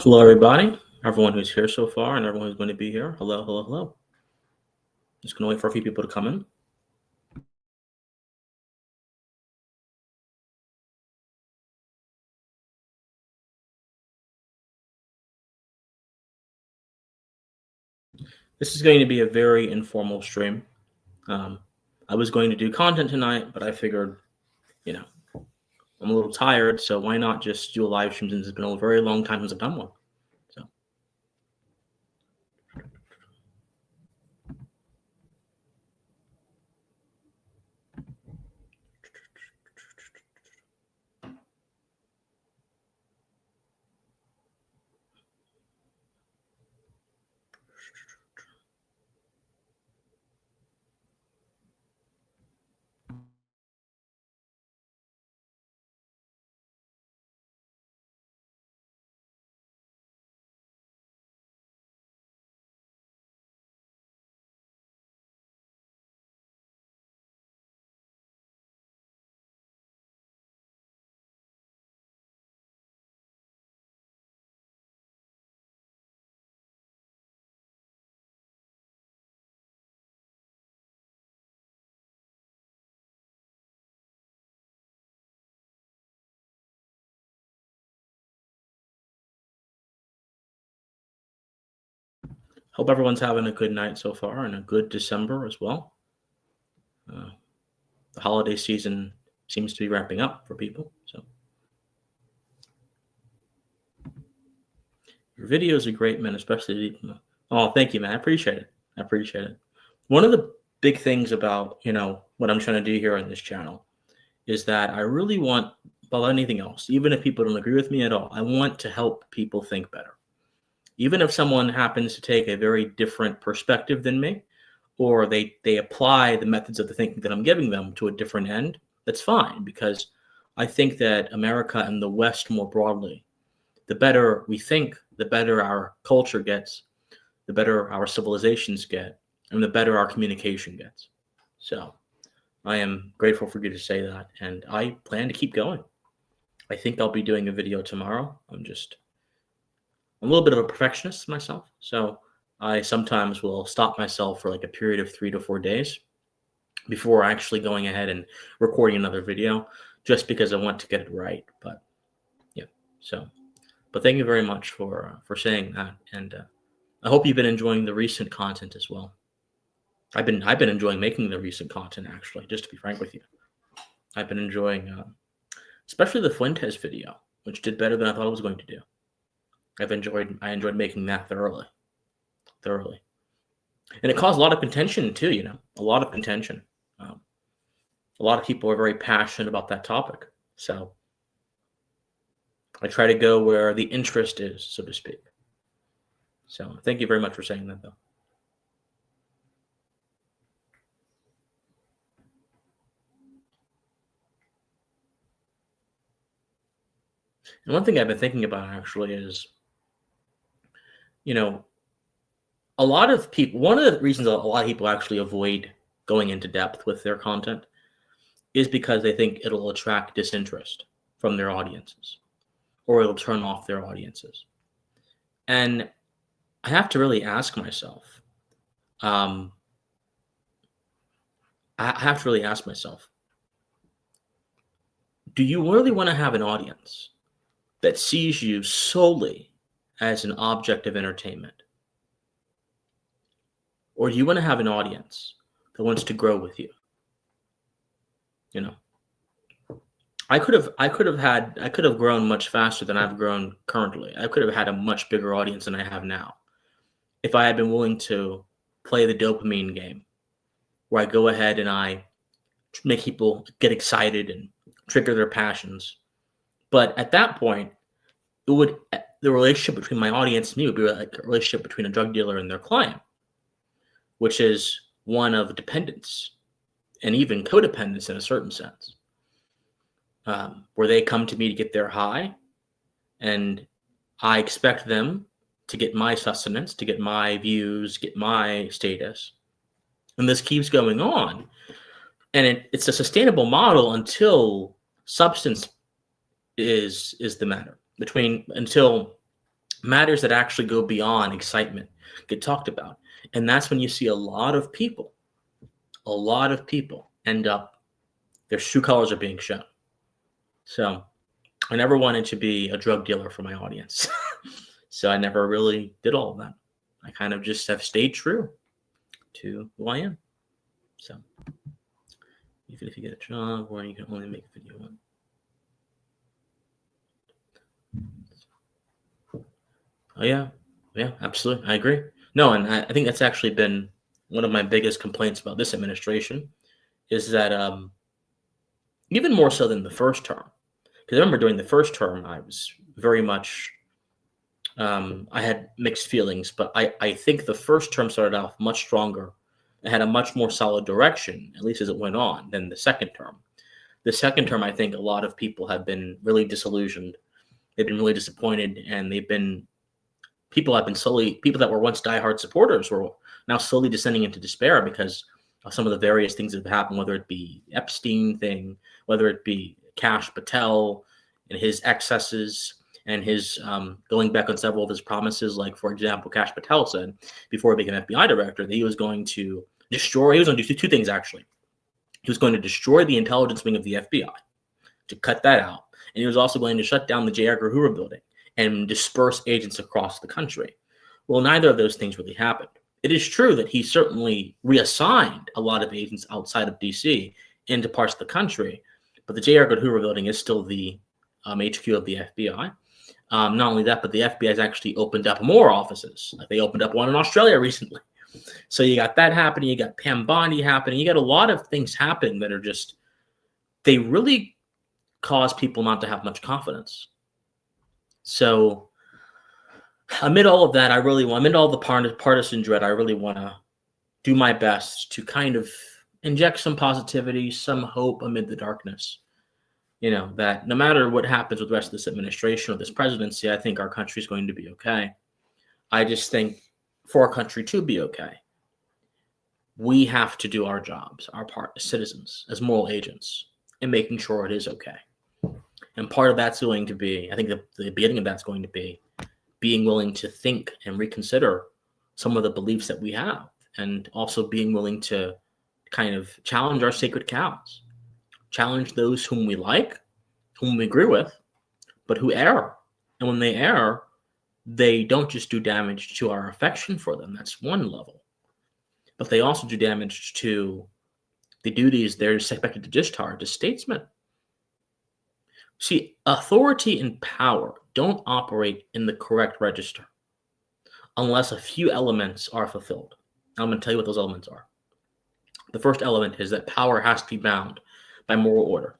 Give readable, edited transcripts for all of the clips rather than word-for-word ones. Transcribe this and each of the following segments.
Hello, everybody. Everyone who's here so far and everyone who's going to be here. Hello, hello, hello. Just going to wait for a few people to come in. This is going to be a very informal stream. I was going to do content tonight, but I figured, you know, I'm a little tired, so why not just do a live stream since it's been a very long time since I've done one. So, hope everyone's having a good night so far and a good December as well. The holiday season seems to be wrapping up for people. So, your videos are great, man, especially. Oh, thank you, man. I appreciate it. I appreciate it. One of the big things about, what I'm trying to do here on this channel is that I really want, above anything else, even if people don't agree with me at all, I want to help people think better. Even if someone happens to take a very different perspective than me, or they apply the methods of the thinking that I'm giving them to a different end, that's fine, because I think that America and the West more broadly, the better we think, the better our culture gets, the better our civilizations get, and the better our communication gets. So I am grateful for you to say that, and I plan to keep going. I think I'll be doing a video tomorrow. I'm a little bit of a perfectionist myself, so I sometimes will stop myself for like a period of 3 to 4 days before actually going ahead and recording another video, just because I want to get it right. But yeah, but thank you very much for saying that, and I hope you've been enjoying the recent content as well. I've been enjoying making the recent content, actually, just to be frank with you. I've been enjoying, especially the Fuentes video, which did better than I thought it was going to do. I enjoyed making that thoroughly, and it caused a lot of contention too. A lot of contention. A lot of people are very passionate about that topic, so I try to go where the interest is, so to speak. So thank you very much for saying that, though. And one thing I've been thinking about actually is, a lot of people, one of the reasons a lot of people actually avoid going into depth with their content is because they think it'll attract disinterest from their audiences, or it'll turn off their audiences. And I have to really ask myself, I have to really ask myself, do you really want to have an audience that sees you solely as an object of entertainment? Or do you want to have an audience that wants to grow with you? I could have grown much faster than I've grown currently. I could have had a much bigger audience than I have now if I had been willing to play the dopamine game, where I go ahead and I make people get excited and trigger their passions. But at that point, the relationship between my audience and me would be like a relationship between a drug dealer and their client, which is one of dependence and even codependence in a certain sense, where they come to me to get their high, and I expect them to get my sustenance, to get my views, get my status. And this keeps going on. And it's a sustainable model until substance is the matter, until Matters that actually go beyond excitement get talked about. And that's when you see a lot of people end up, their true colors are being shown. So I never wanted to be a drug dealer for my audience. So I never really did all of that. I kind of just have stayed true to who I am. So even if you get a job where you can only make a video on. Oh yeah, absolutely. I agree. No, and I think that's actually been one of my biggest complaints about this administration is that even more so than the first term. Because I remember during the first term, I was very much, I had mixed feelings, but I think the first term started off much stronger. It had a much more solid direction, at least as it went on, than the second term. The second term, I think a lot of people have been really disillusioned. They've been really disappointed, and people that were once diehard supporters were now slowly descending into despair because of some of the various things that have happened, whether it be Epstein thing, whether it be Kash Patel and his excesses and his going back on several of his promises. Like, for example, Kash Patel said before he became FBI director that he was going to do two things, actually. He was going to destroy the intelligence wing of the FBI, to cut that out. And he was also going to shut down the J. Edgar Hoover building and disperse agents across the country. Well, neither of those things really happened. It is true that he certainly reassigned a lot of agents outside of D.C. into parts of the country, but the J. Edgar Hoover building is still the HQ of the FBI. Not only that, but the FBI has actually opened up more offices. Like, they opened up one in Australia recently. So you got that happening. You got Pam Bondi happening. You got a lot of things happening that are just, they really cause people not to have much confidence. So amid all of that, amid all the partisan dread, I really want to do my best to kind of inject some positivity, some hope amid the darkness. You know, that no matter what happens with the rest of this administration or this presidency, I think our country is going to be okay. I just think for our country to be okay, we have to do our jobs, our part as citizens, as moral agents, in making sure it is okay. And part of that's going to be, I think the beginning of that's going to be being willing to think and reconsider some of the beliefs that we have, and also being willing to kind of challenge our sacred cows, challenge those whom we like, whom we agree with, but who err. And when they err, they don't just do damage to our affection for them. That's one level. But they also do damage to the duties they're expected to discharge as statesmen. See, authority and power don't operate in the correct register unless a few elements are fulfilled. I'm going to tell you what those elements are. The first element is that power has to be bound by moral order.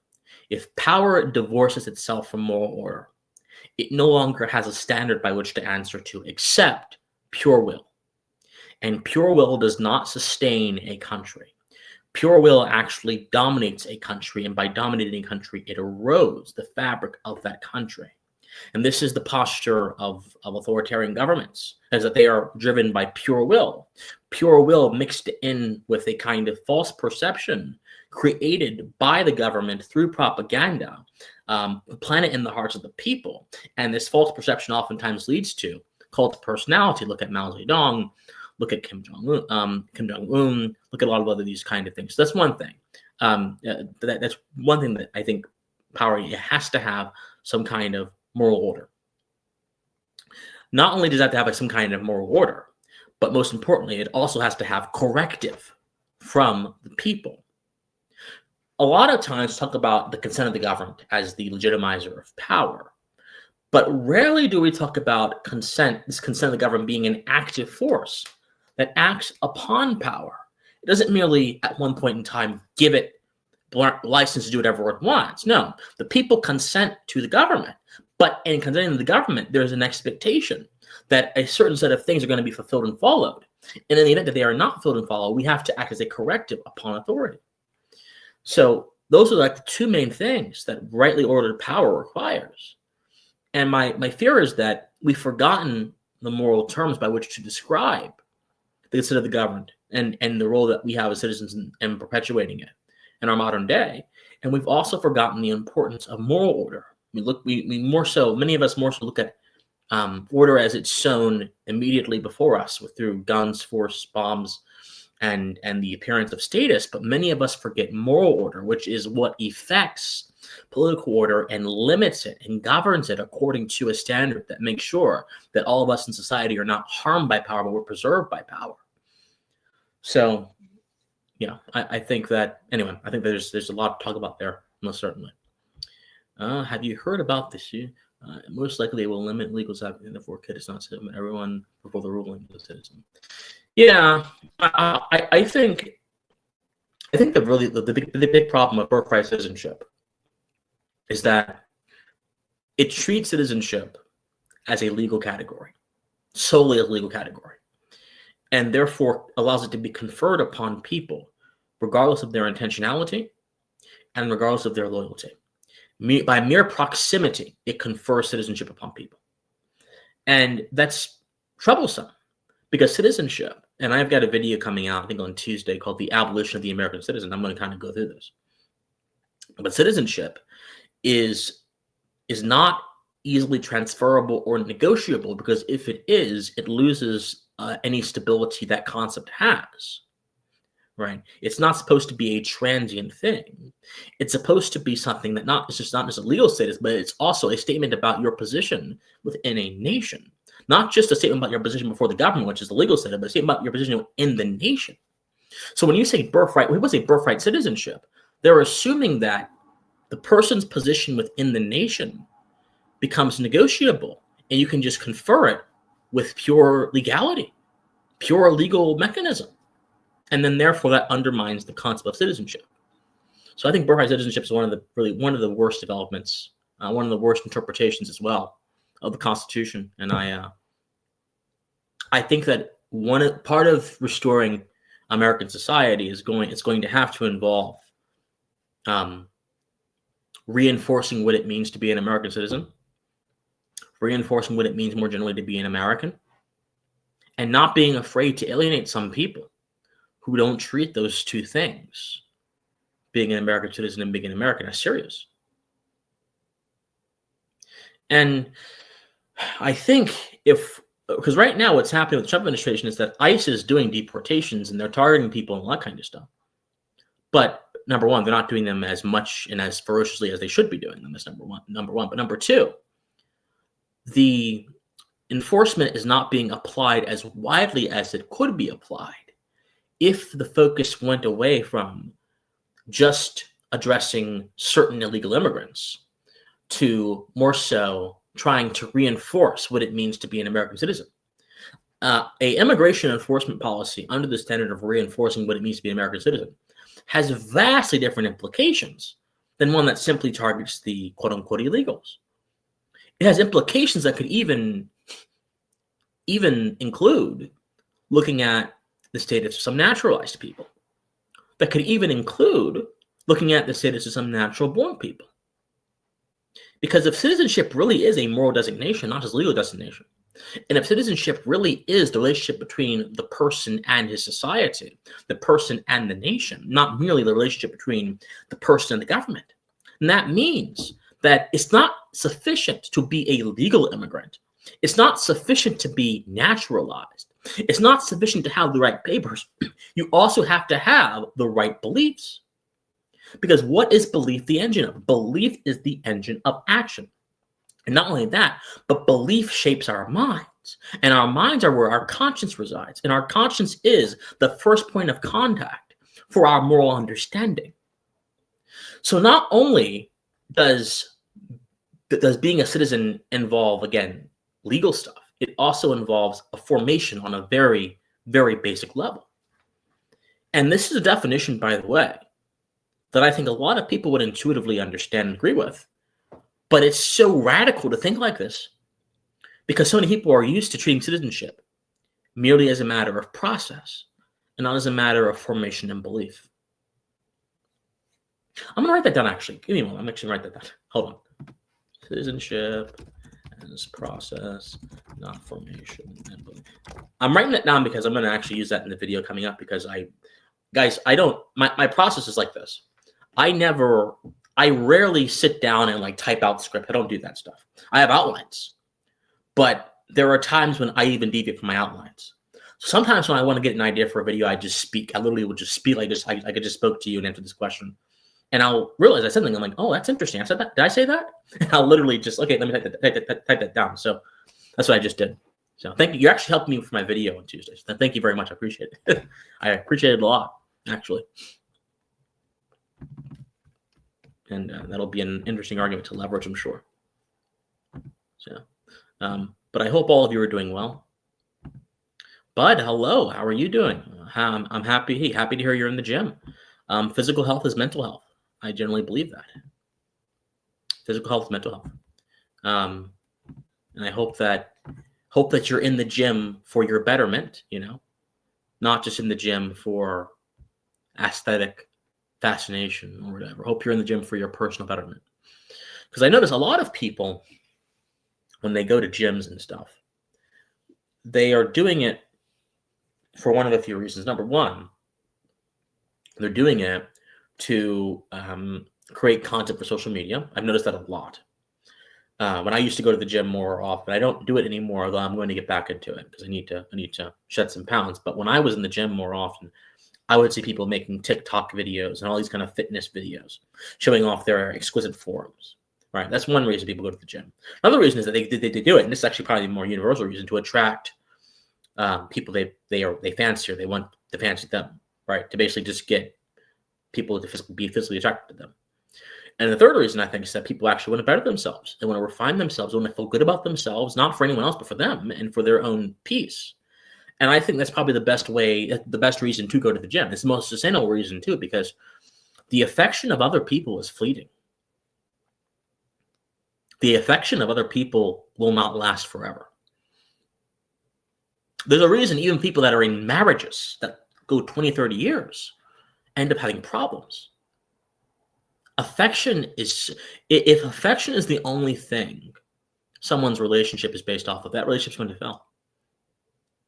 If power divorces itself from moral order, it no longer has a standard by which to answer to except pure will. And pure will does not sustain a country. Pure will actually dominates a country, and by dominating a country, it erodes the fabric of that country. And this is the posture of authoritarian governments, is that they are driven by pure will mixed in with a kind of false perception created by the government through propaganda, planted in the hearts of the people. And this false perception oftentimes leads to cult of personality. Look at Mao Zedong. Look at Kim Jong-un, look at a lot of other these kind of things. So that's one thing. That's one thing that I think power has to have some kind of moral order. Not only does it have to have some kind of moral order, but most importantly, it also has to have corrective from the people. A lot of times talk about the consent of the government as the legitimizer of power, but rarely do we talk about this consent of the government being an active force that acts upon power. It doesn't merely at one point in time give it license to do whatever it wants. No, the people consent to the government, but in consenting to the government, there's an expectation that a certain set of things are going to be fulfilled and followed. And in the event that they are not fulfilled and followed, we have to act as a corrective upon authority. So those are like the two main things that rightly ordered power requires. And my fear is that we've forgotten the moral terms by which to describe the consent of the government and the role that we have as citizens in perpetuating it in our modern day. And we've also forgotten the importance of moral order. Many of us more so look at order as it's sown immediately before us through guns, force, bombs, and the appearance of status. But many of us forget moral order, which is what affects political order and limits it and governs it according to a standard that makes sure that all of us in society are not harmed by power, but we're preserved by power. So, I think that, anyway, I think there's a lot to talk about there, most certainly. Have you heard about this? Most likely, it will limit legal status, and therefore, kid is not citizen. Everyone before the ruling is a citizen. Yeah, I think that really the big problem with birthright citizenship is that it treats citizenship as a legal category, solely as a legal category, and therefore allows it to be conferred upon people, regardless of their intentionality and regardless of their loyalty. By mere proximity, it confers citizenship upon people. And that's troublesome because citizenship, and I've got a video coming out, I think on Tuesday, called The Abolition of the American Citizen. I'm going to kind of go through this. But citizenship is not easily transferable or negotiable, because if it is, it loses any stability that concept has. Right? It's not supposed to be a transient thing. It's supposed to be something that it's just a legal status, but it's also a statement about your position within a nation. Not just a statement about your position before the government, which is the legal status, but a statement about your position in the nation. So when you say birthright, when people say birthright citizenship, they're assuming that the person's position within the nation becomes negotiable, and you can just confer it with pure legality, pure legal mechanism. And then therefore that undermines the concept of citizenship. So I think birthright citizenship is one of the worst developments, one of the worst interpretations as well of the Constitution. And I think that part of restoring American society is going to have to involve reinforcing what it means to be an American citizen, reinforcing what it means more generally to be an American, and not being afraid to alienate some people who don't treat those two things, being an American citizen and being an American, as serious. And I think because right now what's happening with the Trump administration is that ICE is doing deportations and they're targeting people and all that kind of stuff. But number one, they're not doing them as much and as ferociously as they should be doing them. That's number one. But number two, the enforcement is not being applied as widely as it could be applied if the focus went away from just addressing certain illegal immigrants to more so trying to reinforce what it means to be an American citizen. A immigration enforcement policy under the standard of reinforcing what it means to be an American citizen has vastly different implications than one that simply targets the quote-unquote illegals. It has implications that could even include looking at the status of some naturalized people. That could even include looking at the status of some natural-born people. Because if citizenship really is a moral designation, not just legal designation, and if citizenship really is the relationship between the person and his society, the person and the nation, not merely the relationship between the person and the government, and that means that it's not sufficient to be a legal immigrant. It's not sufficient to be naturalized. It's not sufficient to have the right papers. You also have to have the right beliefs. Because what is belief the engine of? Belief is the engine of action. And not only that, but belief shapes our minds. And our minds are where our conscience resides. And our conscience is the first point of contact for our moral understanding. So not only does being a citizen involve, again, legal stuff, it also involves a formation on a very, very basic level. And this is a definition, by the way, that I think a lot of people would intuitively understand and agree with. But it's so radical to think like this because so many people are used to treating citizenship merely as a matter of process and not as a matter of formation and belief. I'm going to write that down, actually. Give me a moment. I'm actually going to write that down. Hold on. Citizenship as process, not formation and belief. I'm writing that down because I'm going to actually use that in the video coming up because my process is like this. I rarely sit down and like type out the script. I don't do that stuff. I have outlines. But there are times when I even deviate from my outlines. Sometimes when I want to get an idea for a video, I just speak. I literally would just speak like this. I could just spoke to you and answer this question. And I'll realize I said something. I'm like, oh, that's interesting. I said that. Did I say that? And I'll literally just, okay, let me type that down. So that's what I just did. So thank you. You're actually helping me with my video on Tuesdays. Thank you very much. I appreciate it. I appreciate it a lot, actually. And that'll be an interesting argument to leverage, I'm sure. So, but I hope all of you are doing well. Bud, hello. How are you doing? I'm happy. Hey, happy to hear you're in the gym. Physical health is mental health. I generally believe that. Physical health is mental health. And I hope that you're in the gym for your betterment, not just in the gym for aesthetic fascination or whatever. Hope you're in the gym for your personal betterment. Because I notice a lot of people, when they go to gyms and stuff, they are doing it for one of a few reasons. Number one, they're doing it to create content for social media. I've noticed that a lot. When I used to go to the gym more often, I don't do it anymore, although I'm going to get back into it because I need to shed some pounds. But when I was in the gym more often, I would see people making TikTok videos and all these kind of fitness videos, showing off their exquisite forms. Right? That's one reason people go to the gym. Another reason is that they do it, and this is actually probably the more universal reason, to attract people they fancy or they want to fancy them. Right? To basically just get people to be physically attracted to them. And the third reason I think is that people actually want to better themselves. They want to refine themselves. They want to feel good about themselves, not for anyone else, but for them and for their own peace. And I think that's probably the best reason to go to the gym. It's the most sustainable reason too, because the affection of other people is fleeting. The affection of other people will not last forever. There's a reason even people that are in marriages that go 20, 30 years end up having problems. If affection is the only thing someone's relationship is based off of, that relationship's going to fail.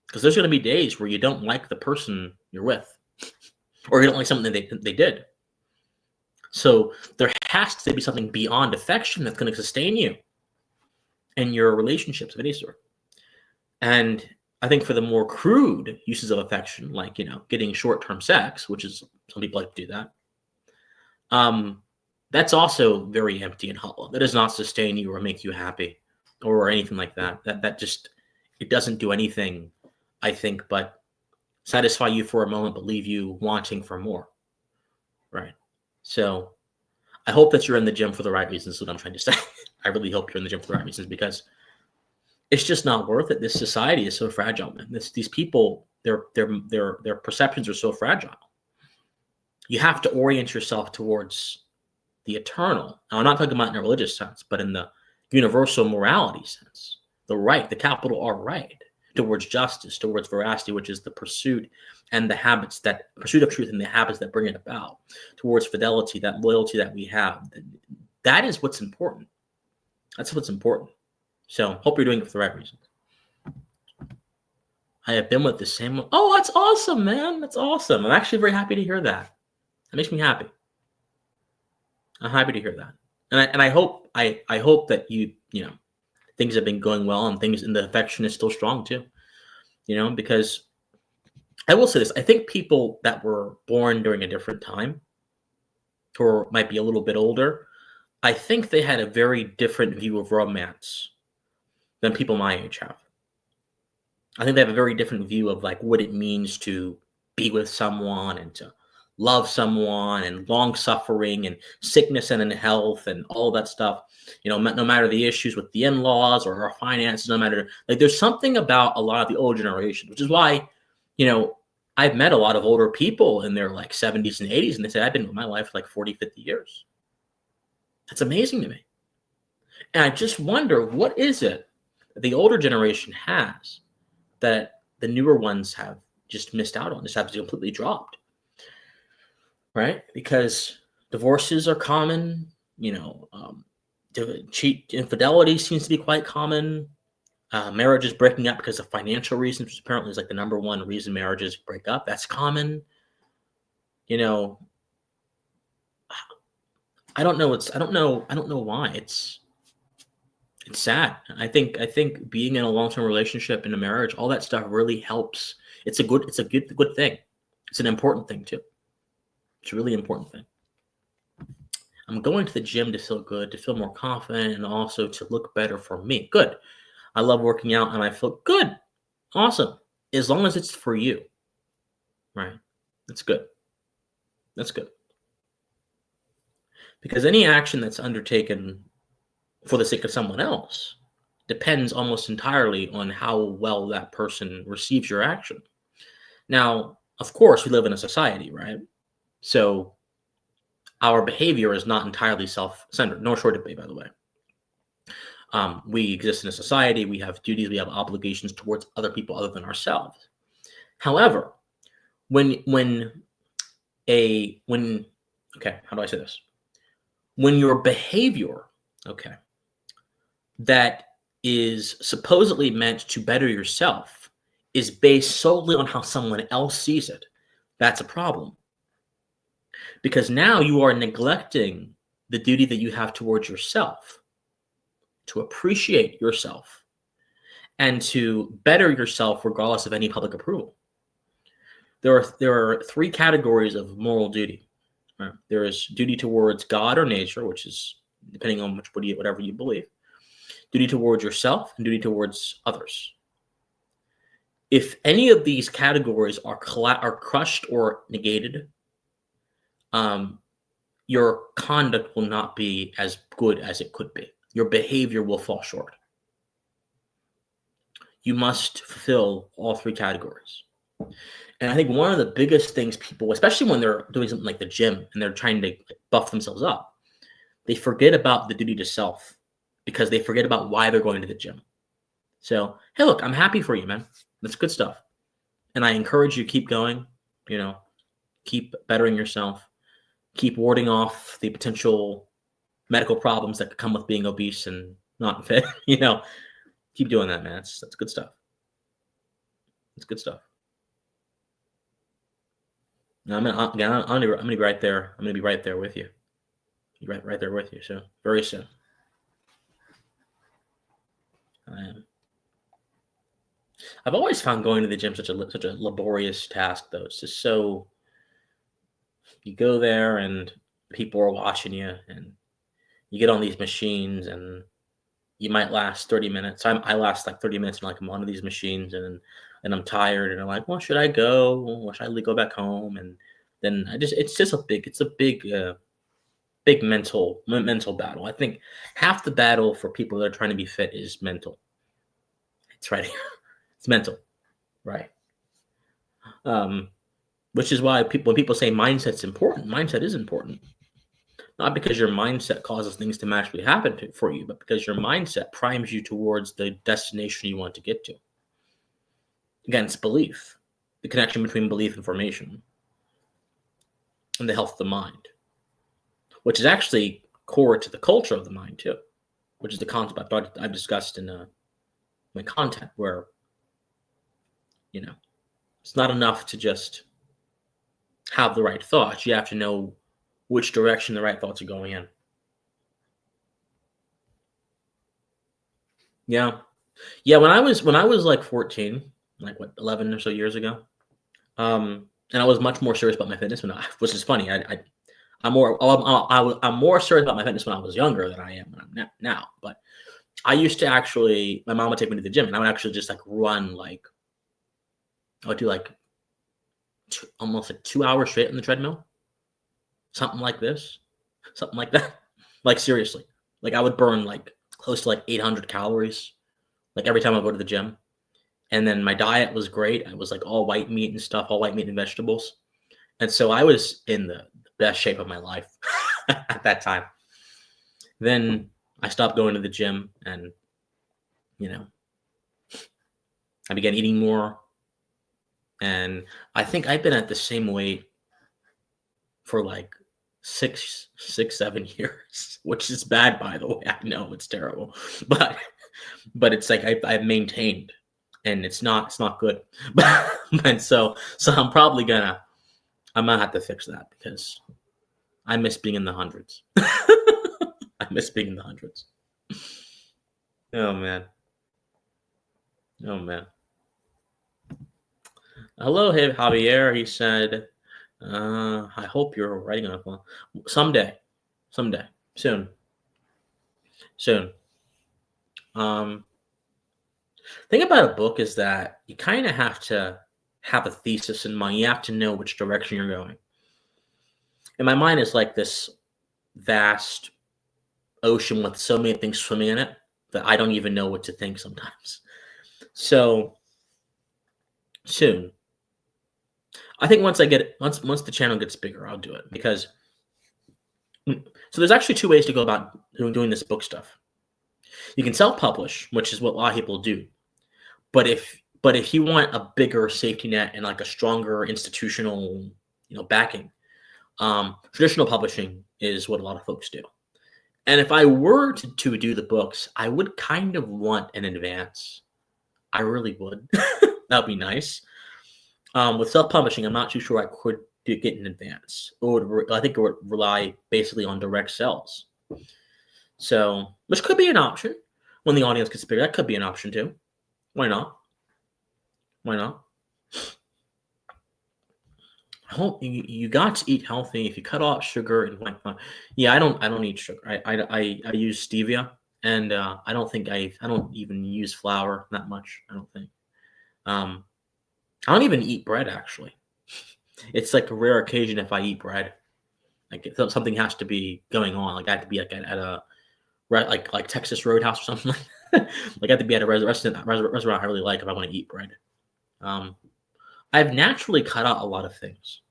Because there's going to be days where you don't like the person you're with, or you don't like something that they did. So there has to be something beyond affection that's going to sustain you in your relationships of any sort. And I think for the more crude uses of affection, like, getting short-term sex, which is, some people like to do that, that's also very empty and hollow. That does not sustain you or make you happy or anything like that. That just, it doesn't do anything, I think, but satisfy you for a moment, but leave you wanting for more. Right. So I hope that you're in the gym for the right reasons. Is what I'm trying to say. I really hope you're in the gym for the right reasons, because it's just not worth it. This society is so fragile, man. These people, their perceptions are so fragile. You have to orient yourself towards the eternal. Now, I'm not talking about in a religious sense, but in the universal morality sense. The right, the capital R right, towards justice, towards veracity, which is the pursuit and the habits pursuit of truth and the habits that bring it about, towards fidelity, that loyalty that we have. That is what's important. That's what's important. So hope you're doing it for the right reasons. I have been with the same one. Oh, that's awesome, man. That's awesome. I'm actually very happy to hear that. That makes me happy. I'm happy to hear that. And I hope that things have been going well and the affection is still strong too. Because I will say this, I think people that were born during a different time or might be a little bit older, I think they had a very different view of romance than people my age have. I think they have a very different view of like what it means to be with someone and to love someone and long suffering and sickness and in health and all that stuff. No matter the issues with the in-laws or our finances, no matter, like, there's something about a lot of the old generation, which is why, I've met a lot of older people in their like 70s and 80s, and they say, I've been with my life for like 40, 50 years. That's amazing to me. And I just wonder, what is it that the older generation has that the newer ones have just missed out on, just have completely dropped? Right? Because divorces are common, infidelity seems to be quite common. Marriages breaking up because of financial reasons, which apparently is like the number one reason marriages break up. That's common. I don't know. I don't know why. It's sad. I think being in a long-term relationship, in a marriage, all that stuff really helps. It's a good thing. It's an important thing too. It's a really important thing. I'm going to the gym to feel good, to feel more confident, and also to look better for me. Good. I love working out and I feel good. Awesome. As long as it's for you, right? That's good. That's good. Because any action that's undertaken for the sake of someone else depends almost entirely on how well that person receives your action. Now, of course, we live in a society, right? So our behavior is not entirely self-centered, nor should it be, by the way. We exist in a society. We have duties. We have obligations towards other people other than ourselves. However, when a when okay, how do I say this? When your behavior, okay, that is supposedly meant to better yourself is based solely on how someone else sees it, that's a problem. Because now you are neglecting the duty that you have towards yourself to appreciate yourself and to better yourself regardless of any public approval. There are three categories of moral duty. Right? There is duty towards God or nature, which is depending on whatever you believe. Duty towards yourself and duty towards others. If any of these categories are crushed or negated, your conduct will not be as good as it could be. Your behavior will fall short. You must fulfill all three categories. And I think one of the biggest things people, especially when they're doing something like the gym and they're trying to buff themselves up, they forget about the duty to self because they forget about why they're going to the gym. So, hey, look, I'm happy for you, man. That's good stuff. And I encourage you keep going, keep bettering yourself, keep warding off the potential medical problems that could come with being obese and not fit, keep doing that, man. That's good stuff. It's good stuff. Now, I'm gonna be right there. I'm gonna be right there with you. Right there with you. So very soon. I am. I've always found going to the gym such a laborious task, though. It's just so you go there and people are watching you, and you get on these machines, and you might last 30 minutes. I last like 30 minutes, and like I'm on these machines, and I'm tired, and I'm like, well, should I go? Or should I go back home? And then it's a big mental battle. I think half the battle for people that are trying to be fit is mental. It's right here. It's mental, right? Which is why when people say mindset's important, mindset is important. Not because your mindset causes things to magically happen for you, but because your mindset primes you towards the destination you want to get to. Again, it's belief, the connection between belief and formation, and the health of the mind, which is actually core to the culture of the mind too, which is the concept I've discussed in my content, where it's not enough to just have the right thoughts. You have to know which direction the right thoughts are going in. Yeah. When I was like 14, like 11 or so years ago, and I was much more serious about my fitness which is funny. I'm more serious about my fitness when I was younger than I am when I'm now. But I used to my mom would take me to the gym, and I would actually just like run I would do like almost like 2 hours straight on the treadmill, something like that. Like seriously, like I would burn like close to like 800 calories, like every time I go to the gym. And then my diet was great. I was like all white meat and stuff, all white meat and vegetables. And so I was in the best shape of my life at that time. Then I stopped going to the gym, and I began eating more. And I think I've been at the same weight for like 7 years, which is bad, by the way. I know it's terrible, but it's like I've maintained, and it's not good. And so I'm gonna have to fix that because I miss being in the hundreds. I miss being in the hundreds. Oh man. Oh man. Hello, hey, Javier. He said, I hope you're writing on a phone. Someday. Someday. Soon. Soon. Um, thing about a book is that you kind of have to have a thesis in mind. You have to know which direction you're going. And my mind is like this vast ocean with so many things swimming in it that I don't even know what to think sometimes. So soon. I think once the channel gets bigger, I'll do it because so there's actually two ways to go about doing this book stuff. You can self-publish, which is what a lot of people do. But if you want a bigger safety net and like a stronger institutional, backing, traditional publishing is what a lot of folks do. And if I were to do the books, I would kind of want an advance. I really would. That'd be nice. With self-publishing, I'm not too sure I could get in advance. I think it would rely basically on direct sales. So, which could be an option when the audience gets bigger. That could be an option too. Why not? Why not? You got to eat healthy. If you cut off sugar and yeah, I don't eat sugar. I use stevia, and I don't even use flour that much. I don't think. I don't even eat bread actually. It's like a rare occasion if I eat bread. Like if something has to be going on. Like I have to be like at a like Texas Roadhouse or something. Like I have to be at a restaurant I really like if I want to eat bread. I've naturally cut out a lot of things,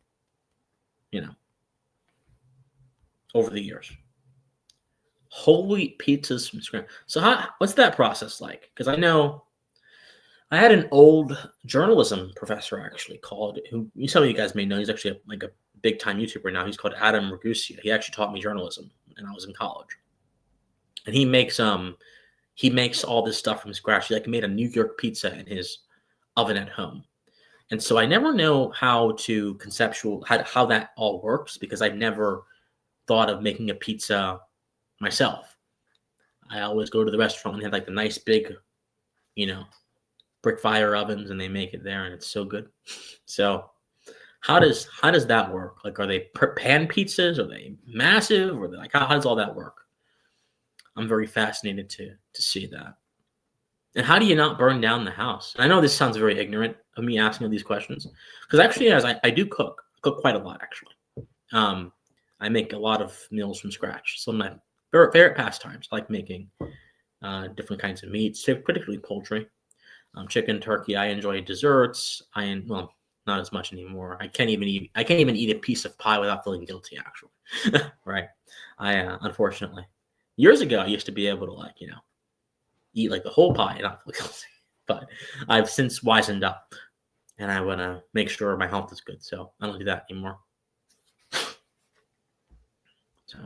over the years. Whole wheat pizzas from scratch. So what's that process like? Because I know I had an old journalism professor actually who some of you guys may know. He's actually like a big time YouTuber now. He's called Adam Ragusia. He actually taught me journalism when I was in college, and he makes all this stuff from scratch. He like made a New York pizza in his oven at home. And so I never know how that all works because I've never thought of making a pizza myself. I always go to the restaurant and they have like the nice big, brick fire ovens and they make it there and it's so good. So how does that work? Like, are they pan pizzas? Are they massive? Or are they like how does all that work? I'm very fascinated to see that. And how do you not burn down the house? And I know this sounds very ignorant of me asking all these questions, because actually, as I do cook quite a lot actually. I make a lot of meals from scratch. Some of my favorite pastimes, I like making different kinds of meats, particularly poultry, chicken, turkey. I enjoy desserts. Well, not as much anymore. I can't even eat a piece of pie without feeling guilty. Actually, right? Unfortunately, years ago I used to be able to eat like the whole pie and not feel guilty. But I've since wisened up, and I want to make sure my health is good, so I don't do that anymore. So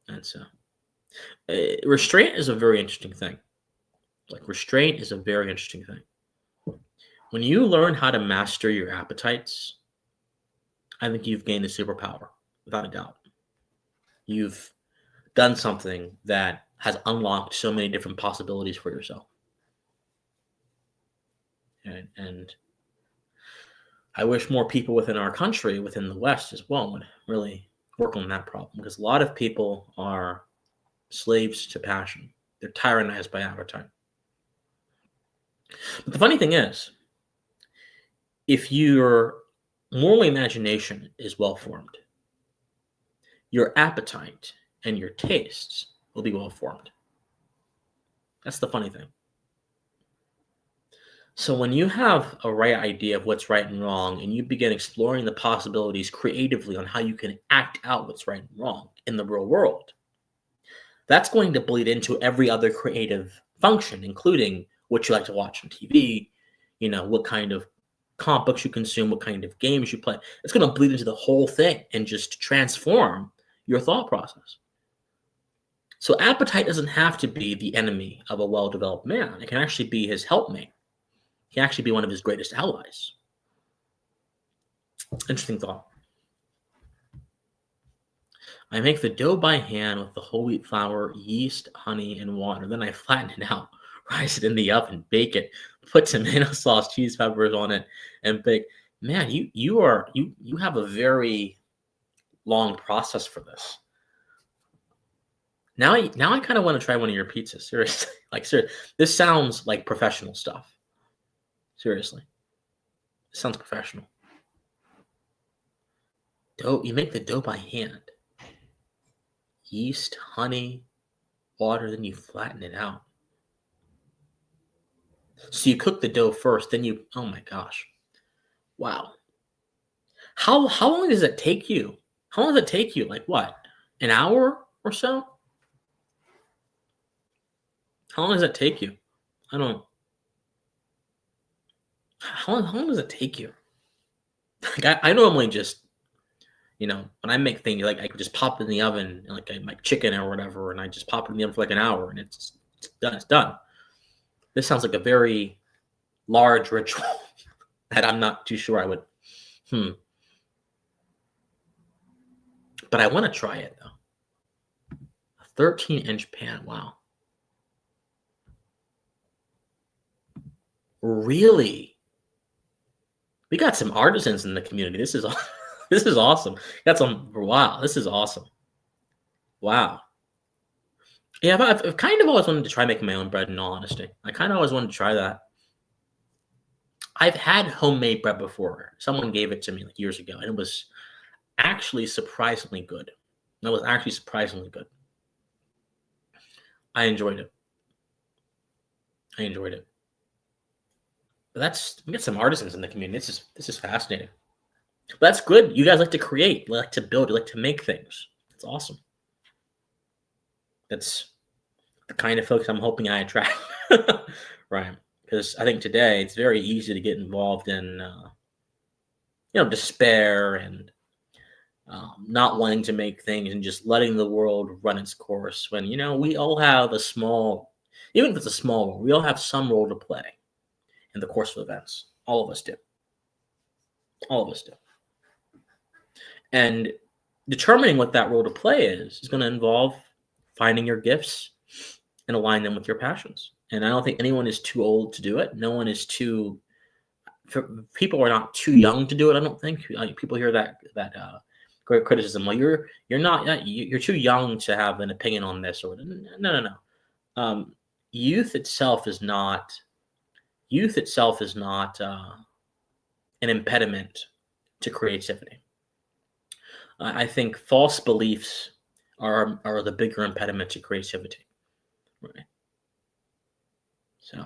that's restraint is a very interesting thing. Like restraint is a very interesting thing. When you learn how to master your appetites, I think you've gained a superpower, without a doubt. You've done something that has unlocked so many different possibilities for yourself. And I wish more people within our country, within the West as well, would really work on that problem, because a lot of people are slaves to passion. They're tyrannized by appetite. But the funny thing is, if your moral imagination is well formed, your appetite and your tastes will be well formed. That's the funny thing. So when you have a right idea of what's right and wrong, and you begin exploring the possibilities creatively on how you can act out what's right and wrong in the real world, that's going to bleed into every other creative function, including what you like to watch on TV, what kind of comic books you consume, what kind of games you play. It's going to bleed into the whole thing and just transform your thought process. So appetite doesn't have to be the enemy of a well-developed man. It can actually be his helpmate. It can actually be one of his greatest allies. Interesting thought. I make the dough by hand with the whole wheat flour, yeast, honey, and water. Then I flatten it out, rise it in the oven, bake it, put tomato sauce, cheese, peppers on it, and bake. Man, you have a very long process for this. Now I kind of want to try one of your pizzas. Seriously, like seriously, this sounds like professional stuff. Seriously, this sounds professional. Dough, you make the dough by hand. Yeast, honey, water, then you flatten it out. So you cook the dough first, then you, oh my gosh. Wow. How long does it take you? How long does it take you? Like what? An hour or so? How long does it take you? I don't how long does it take you? Like I normally just, when I make things like I could just pop it in the oven, like I make chicken or whatever, and I just pop it in the oven for like an hour and it's done. It's done. This sounds like a very large ritual that I'm not too sure I would. Hmm. But I want to try it though. A 13-inch pan. Wow. Really? We got some artisans in the community. This is this is awesome. Got some. Wow. This is awesome. Wow. Yeah, I've kind of always wanted to try making my own bread. In all honesty, I kind of always wanted to try that. I've had homemade bread before. Someone gave it to me like years ago, and it was actually surprisingly good. It was actually surprisingly good. I enjoyed it. I enjoyed it. But we got some artisans in the community. This is fascinating. But that's good. You guys like to create, you like to build, you like to make things. That's awesome. That's the kind of folks I'm hoping I attract. Right. Because I think today it's very easy to get involved in, despair and not wanting to make things and just letting the world run its course. When we all have even if it's a small role, we all have some role to play in the course of events. All of us do. All of us do. And determining what that role to play is going to involve finding your gifts and align them with your passions. And I don't think anyone is too old to do it. No one is too. People are not too young to do it. I don't think. People hear that great criticism. Well, you're not. You're too young to have an opinion on this or no. Youth itself is not. Youth itself is not an impediment to creativity. I think false beliefs are the bigger impediment to creativity. Right. So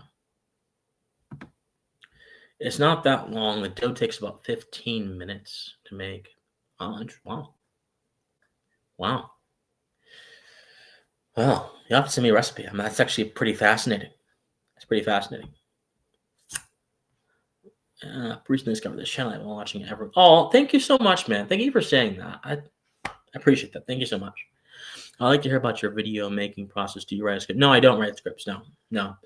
it's not that long. The dough takes about 15 minutes to make. Oh, wow. Wow. Well, you have to send me a recipe. I mean, that's actually pretty fascinating. It's pretty fascinating. Recently discovered this channel. I've been watching it ever. Oh, thank you so much, man. Thank you for saying that. I appreciate that. Thank you so much. I like to hear about your video making process. Do you write a script? No, I don't write scripts. No.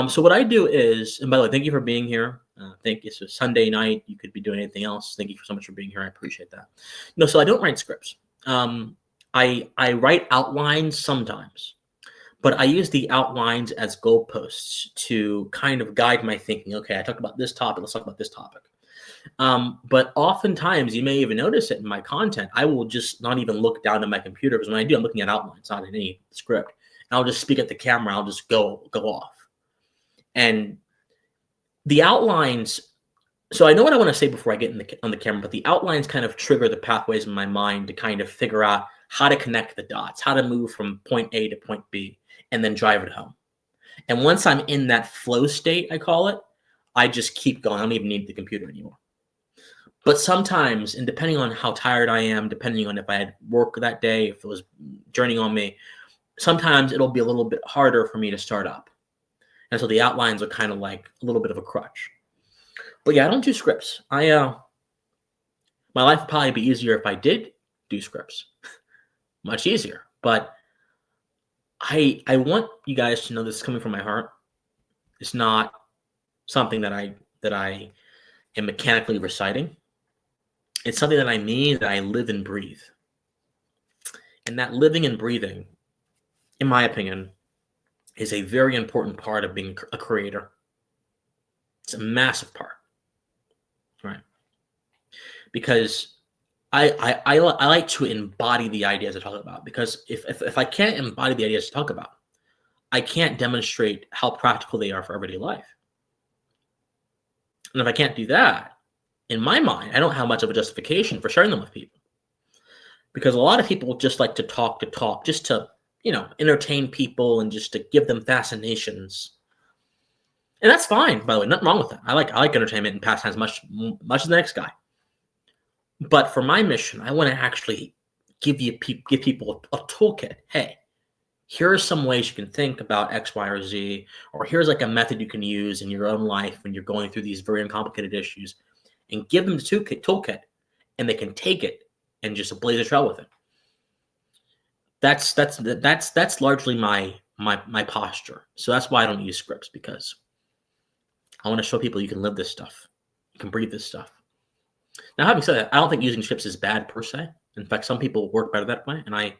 So what I do is, and by the way, thank you for being here. Thank you. It's a Sunday night. You could be doing anything else. Thank you so much for being here. I appreciate that. So I don't write scripts. I write outlines sometimes, but I use the outlines as goalposts to kind of guide my thinking. Okay, I talked about this topic. Let's talk about this topic. But oftentimes, you may even notice it in my content, I will just not even look down at my computer, because when I do, I'm looking at outlines, not in any script. And I'll just speak at the camera. I'll just go off. And the outlines, so I know what I want to say before I get on the camera, but the outlines kind of trigger the pathways in my mind to kind of figure out how to connect the dots, how to move from point A to point B, and then drive it home. And once I'm in that flow state, I call it, I just keep going. I don't even need the computer anymore. But sometimes, and depending on how tired I am, depending on if I had work that day, if it was journeying on me, sometimes it'll be a little bit harder for me to start up. And so the outlines are kind of like a little bit of a crutch. But yeah, I don't do scripts. My life would probably be easier if I did do scripts. Much easier. But I want you guys to know this is coming from my heart. It's not something that I am mechanically reciting. It's something that I mean, that I live and breathe. And that living and breathing, in my opinion, is a very important part of being a creator. It's a massive part, right? Because I like to embody the ideas I talk about. Because if I can't embody the ideas I talk about, I can't demonstrate how practical they are for everyday life. And if I can't do that, in my mind, I don't have much of a justification for sharing them with people. Because a lot of people just like to talk, just to, entertain people and just to give them fascinations. And that's fine, by the way, nothing wrong with that. I like entertainment and pastime as much as the next guy. But for my mission, I want to actually give people a toolkit. Hey, here are some ways you can think about X, Y, or Z, or here's like a method you can use in your own life when you're going through these very uncomplicated issues, and give them the toolkit, and they can take it and just blaze a trail with it. That's largely my posture. So that's why I don't use scripts, because I want to show people you can live this stuff, you can breathe this stuff. Now, having said that, I don't think using scripts is bad per se. In fact, some people work better that way, and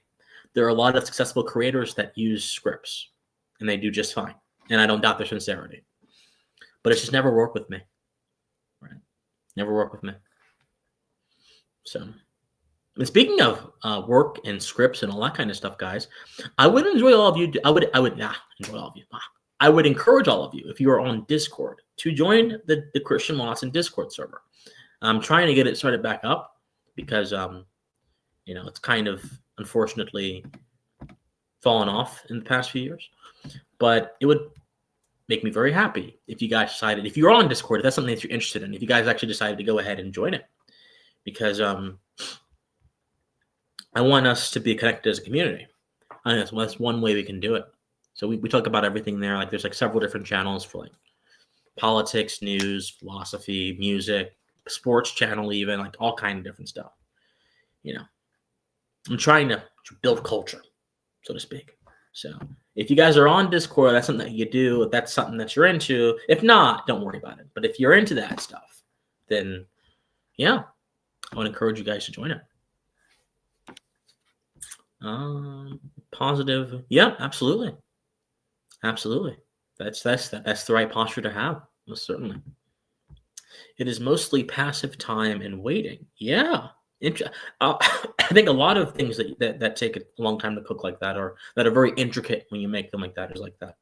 there are a lot of successful creators that use scripts, and they do just fine. And I don't doubt their sincerity, but it's just never worked with me. Right? Never worked with me. So, and speaking of work and scripts and all that kind of stuff, guys, I would enjoy all of you. I would enjoy all of you. I would encourage all of you, if you are on Discord, to join the Christian Watson Discord server. I'm trying to get it started back up because it's kind of unfortunately fallen off in the past few years. But it would make me very happy if you guys decided, if you're on Discord, if that's something that you're interested in, if you guys actually decided to go ahead and join it, because I want us to be connected as a community. I think that's one way we can do it. So we talk about everything there. Like there's like several different channels for like politics, news, philosophy, music, sports channel, even like all kind of different stuff. I'm trying to build culture, so to speak. So if you guys are on Discord, that's something that you do. If that's something that you're into, if not, don't worry about it. But if you're into that stuff, then yeah, I would encourage you guys to join it. Positive, yeah, absolutely. That's the right posture to have, most certainly. It is mostly passive time and waiting. Yeah. I think a lot of things that take a long time to cook like that, or that are very intricate when you make them like that, is like that.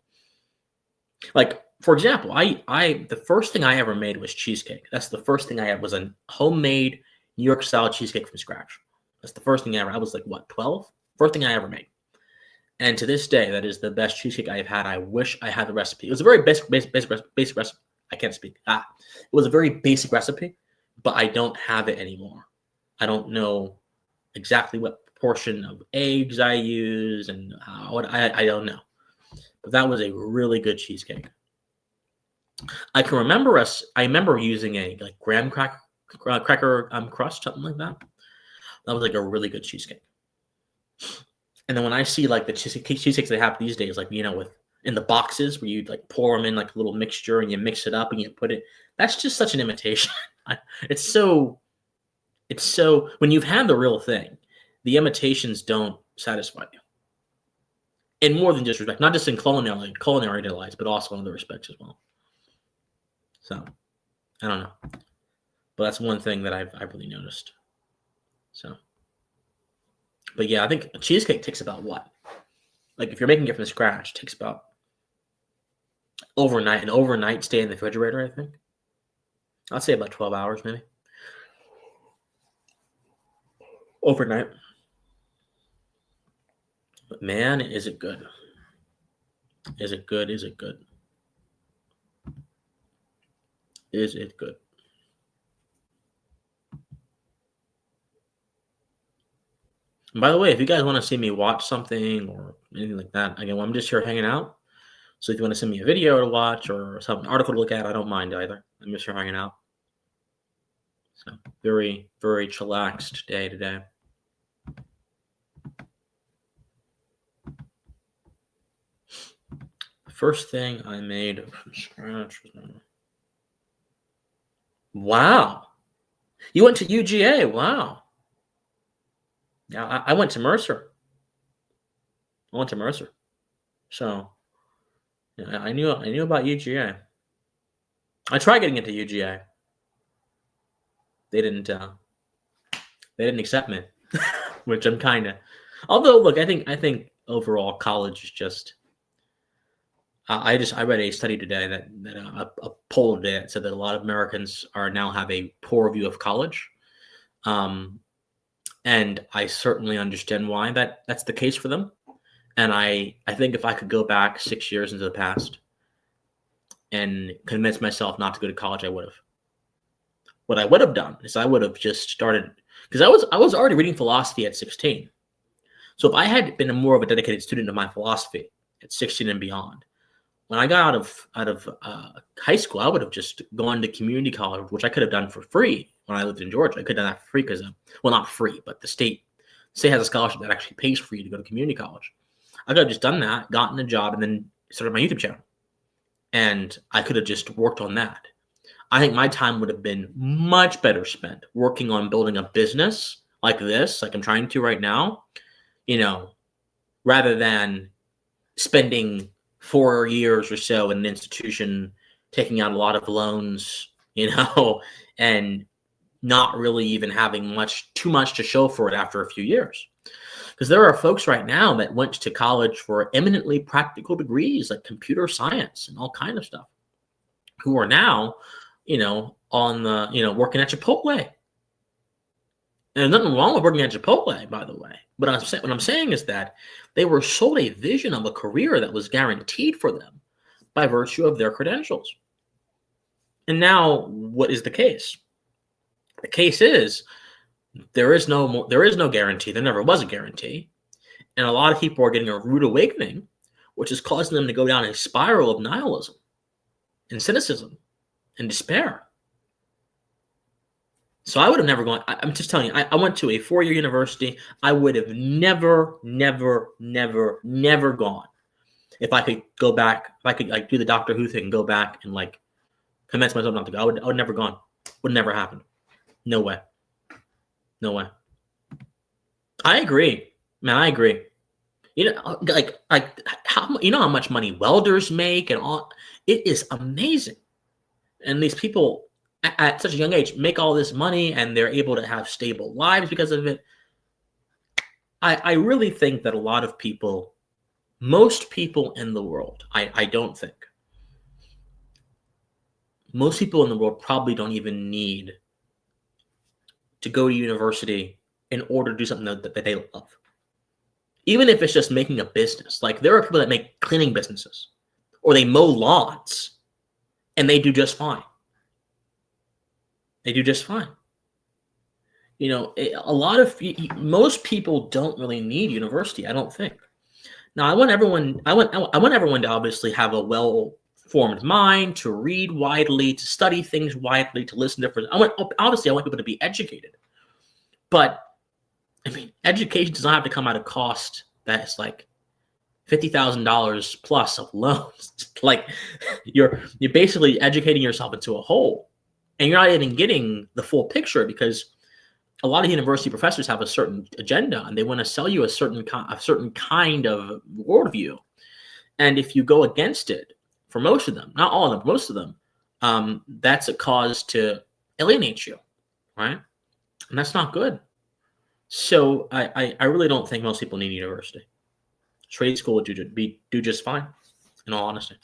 Like, for example, the first thing I ever made was cheesecake. That's the first thing I had, was a homemade New York style cheesecake from scratch. That's the first thing ever. I was like, what, 12? First thing I ever made. And to this day, that is the best cheesecake I've had. I wish I had the recipe. It was a very basic recipe. I can't speak. It was a very basic recipe, but I don't have it anymore. I don't know exactly what proportion of eggs I use and I don't know. But that was a really good cheesecake. I remember using a like graham cracker crust, something like that. That was like a really good cheesecake. And then when I see like the cheesecakes they have these days, like with in the boxes where you like pour them in like a little mixture and you mix it up and you put it, that's just such an imitation. It's so when you've had the real thing, the imitations don't satisfy you. In more than just respect, not just in culinary delights, but also in other respects as well. So I don't know, but that's one thing that I've really noticed. So, but yeah, I think a cheesecake takes about what? Like if you're making it from scratch, it takes about an overnight stay in the refrigerator, I think. I'd say about 12 hours maybe. Overnight. But man, is it good. Is it good? Is it good? Is it good? And by the way, if you guys want to see me watch something or anything like that, again, I'm just here hanging out. So if you want to send me a video to watch or some article to look at, I don't mind either. I'm just here hanging out. So very, very chillaxed day today. First thing I made from scratch. Wow. You went to UGA. Wow. Yeah, I went to Mercer. I went to Mercer. So yeah, I knew about UGA. I tried getting into UGA. They didn't they didn't accept me, which I'm kind of. Although, look, I think overall college is just. I read a study today that a poll today that said that a lot of Americans are now have a poor view of college, um, and I certainly understand why that's the case for them. And I think if I could go back 6 years into the past and convince myself not to go to college, I would have. What I would have done is I would have just started because I was already reading philosophy at 16. So if I had been more of a dedicated student of my philosophy at 16 and beyond, when I got out of high school, I would have just gone to community college, which I could have done for free when I lived in Georgia. I could have done that for free because, well, not free, but the state has a scholarship that actually pays for you to go to community college. I could have just done that, gotten a job, and then started my YouTube channel. And I could have just worked on that. I think my time would have been much better spent working on building a business like this, like I'm trying to right now, rather than spending 4 years or so in an institution, taking out a lot of loans, and not really even having too much to show for it after a few years. Because there are folks right now that went to college for eminently practical degrees like computer science and all kind of stuff, who are now, on the, working at Chipotle. And there's nothing wrong with working at Chipotle, by the way. But what I'm saying is that they were sold a vision of a career that was guaranteed for them by virtue of their credentials. And now, what is the case? The case is there is no guarantee. There never was a guarantee. And a lot of people are getting a rude awakening, which is causing them to go down a spiral of nihilism and cynicism and despair. So I would have never gone. I'm just telling you, I went to a 4-year university. I would have never gone if I could go back. If I could do the Doctor Who thing, go back and convince myself not to go. I would never gone. Would never happen. No way. No way. I agree, man. I agree. How much money welders make and all. It is amazing, and these people at such a young age make all this money and they're able to have stable lives because of it. I really think that a lot of people, most people in the world, I don't think, most people in the world probably don't even need to go to university in order to do something that they love. Even if it's just making a business. Like there are people that make cleaning businesses or they mow lawns and they do just fine. They do just fine. Most people don't really need university, I don't think. Now, I want everyone to obviously have a well-formed mind, to read widely, to study things widely, to listen to different. I want people to be educated. But education does not have to come at a cost that's like $50,000 plus of loans. Like you're basically educating yourself into a hole. And you're not even getting the full picture because a lot of university professors have a certain agenda and they want to sell you a certain kind of worldview. And if you go against it, for most of them, not all of them, most of them, that's a cause to alienate you, right? And that's not good. So I really don't think most people need university. Trade school would do just fine, in all honesty.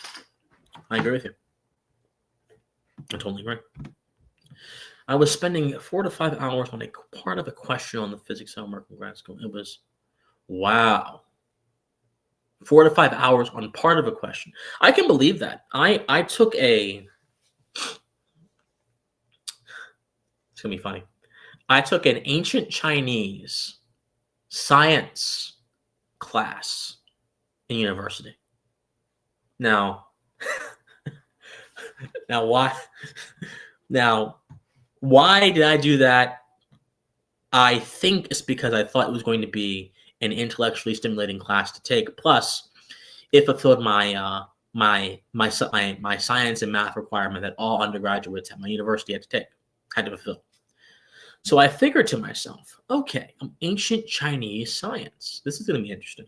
I agree with you. I totally agree. I was spending 4 to 5 hours on a part of a question on the physics homework in grad school. It was, wow. 4 to 5 hours on part of a question. I can believe that. I took it's going to be funny. I took an ancient Chinese science class in university. Now why? Why did I do that? I think it's because I thought it was going to be an intellectually stimulating class to take. Plus, it fulfilled my science and math requirement that all undergraduates at my university had to fulfill. So I figured to myself, okay, ancient Chinese science. This is going to be interesting.